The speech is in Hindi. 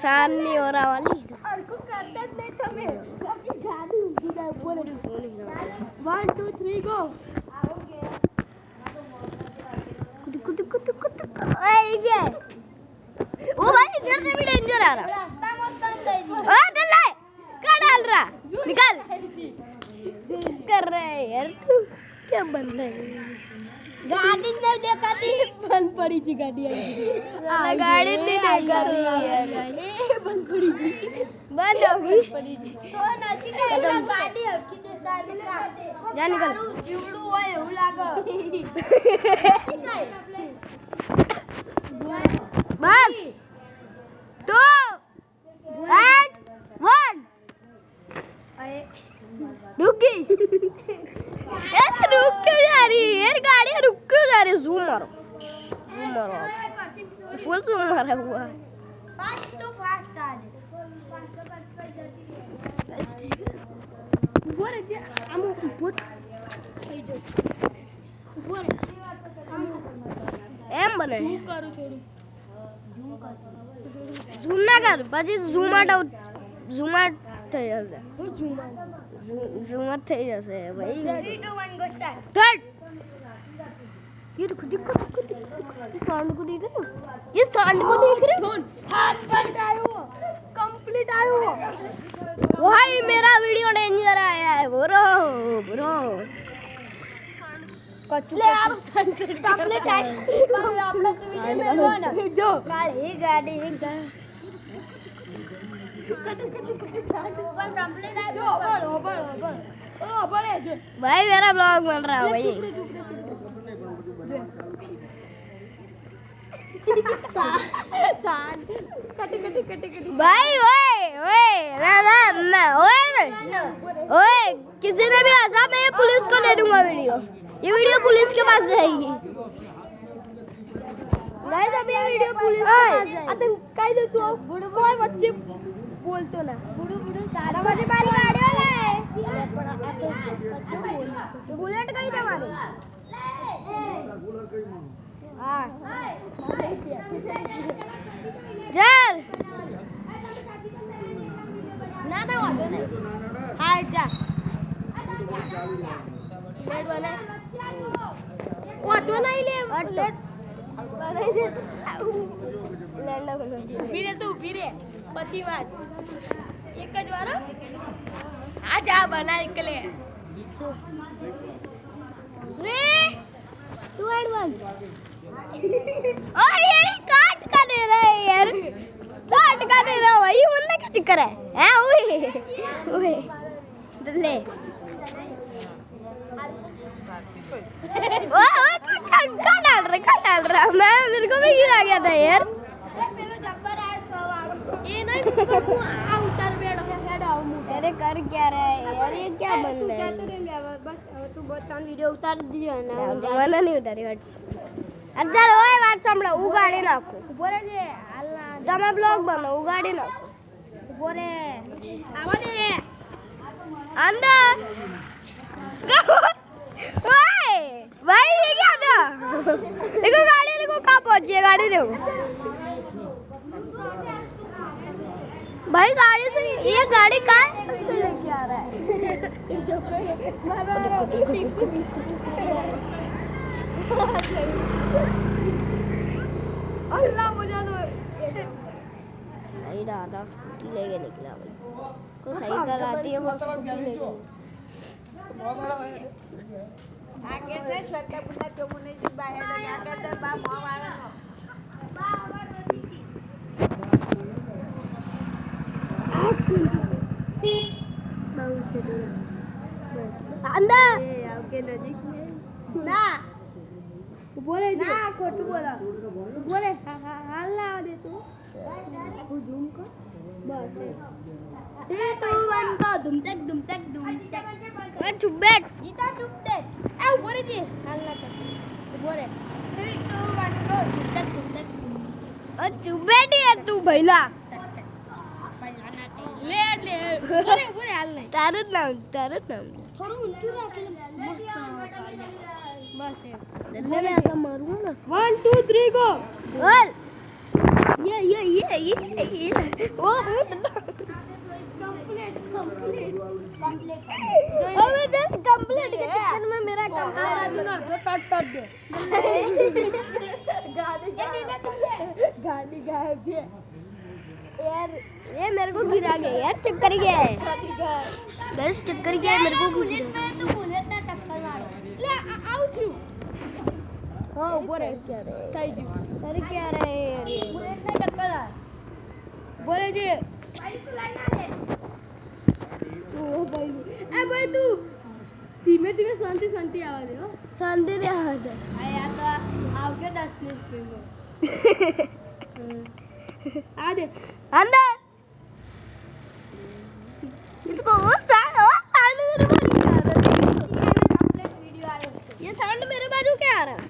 नुकसान नहीं हो रहा वाली को करते नहीं તમે બાકી ગાડી ઊભી જાય બોલે 1 2 3 ગો ओए ये ओ भाई इधर से भी डेंजर आ रहा रास्ता मत बंद कर दी ओ डल है क्या डाल रहा निकल कर रहा है यार तू क्या बंद है ગાડી ન દેખાતી બંધ પડી છે ગાડી आ गाड़ी नहीं देखाती यार બંધ પડી ગઈ बंद हो गई તો નથી કે ગાડી હરકી દેખાય जा निकल જીવડું હોય એવું લાગે बस 2 and 1 रुक गई यार रुक क्यों जा रही है यार गाड़ी रुक क्यों जा रही है जूम मारो फुल जूम मारा हुआ है फास्ट टू फास्ट आ बोले जे हम बहुत થઈ જો બોલે એમ બને ઝૂમ કરું થોડું ઝૂમ ના કર પછી ઝૂમ આઉટ થઈ જશે હું ઝૂમ ઝૂમ આઉટ થઈ જશે ભાઈ 3 2 1 ગો સ્ટાર્ટ कट ये देखो ये साउंड को देख रहे हो ये साउंड को देख रहे हो हाथ कट आयो कंप्लीट आयो भाई मेरा वीडियो डेंजर आया है ब्रो ले यार कंप्लीट है આપણે તો વિડિયો મેં ના જો काली गाड़ी પણ कंप्लीट है જો बड़े जो भाई मेरा ब्लॉग बन रहा है भाई सान कटी भाई ओए ना ओए किसी ने भी हंसा मैं ये पुलिस को दे दूंगा ये वीडियो पुलिस के पास जाएगी गाइस अभी ये वीडियो पुलिस के पास जाएगी अतन काय दे तू कोई बच्चे बोलतो ना बुडू सारा माझी बारी गाडी वाला आहे बुलेट कहीं तुम्हारी हाँ चल ना ना वादो नहीं हाय जा लेट वाला वादो नहीं ले लेट ઊભી રે પછી વાત એક જ વાર આ જા બના નીકળે 3 2 and 1 ओए यार काट का दे रहा है यार काट का दे रहा भाई उन्हें क्या दिक्कत है ओए ले ओए का डाल रहा मैं मेरे को भी गिरा गया था यार ये नहीं को आ उतर बेड़ो हेड आओ मुंह अरे कर क्या रहा है यार ये क्या बन रहा है बस तू बहुत टाइम वीडियो उतार दियो ना મને નહીં ઉતારી હટ અત્યાર ઓય વાત સાંભળો ઉગાડી નાખો બોલે છે હાલના તમે બ્લોગ બનાવો ઉગાડી નાખો બોલે આવા દે अंदर ओए भाई ये क्या था देखो गाड़ी देखो कहाँ पहुंची है गाड़ी देखो भाई गाड़ी से ये गाड़ी कहाँ से लेके आ रहा है अल्लाह मुझे तो नहीं दादा स्कूटी लेके निकला भाई को सही कराती है वो स्कूटी लेके आगे से छोटा बुड्ढा क्यों नहीं जी बाहर आगे तो बा मुंह वाला अंदर आपके नजीक में ना बोले ना खोटू बोला बोले हाल ना दे तू झूम कर बस 3 2 1 को धुम तक मैं चुप बैठ जीता चुप दे ए बोले जी हाल ना कर बोले 3 2 1 को धुम तक और चुप बैठी है तू भैला ले बोले हाल नहीं तारत नाम थोड़ा ऊंचू रख ले मस्त बस ले मैं ऐसा मारूंगा ना 1 2 3 गो बोल ये ओ अबे दस कंप्लीट के चक्कर में मेरा गाड़ी गायब है यार। ये मेरे को गिरा गया यार, चक्कर गया है बस, चक्कर गया है मेरे को। बुलेट पे तो बुलेट ने टक्कर मारी ले आउ छू। हां ऊपर है क्या रे थैंक यू। अरे क्या रे यार, बुलेट ने टक्कर मारी बोले जी भाई तू लाइन आ ले। ओ भाई ए भाई तू धीमे धीमे शांति आवाज है। शांति रे आवाज है। आया तो आओगे 10 मिनट पे आ दे अंदर इसको। वो साउंड मेरे बाजू क्या आ रहा है? ये साउंड मेरे बाजू क्या आ रहा है?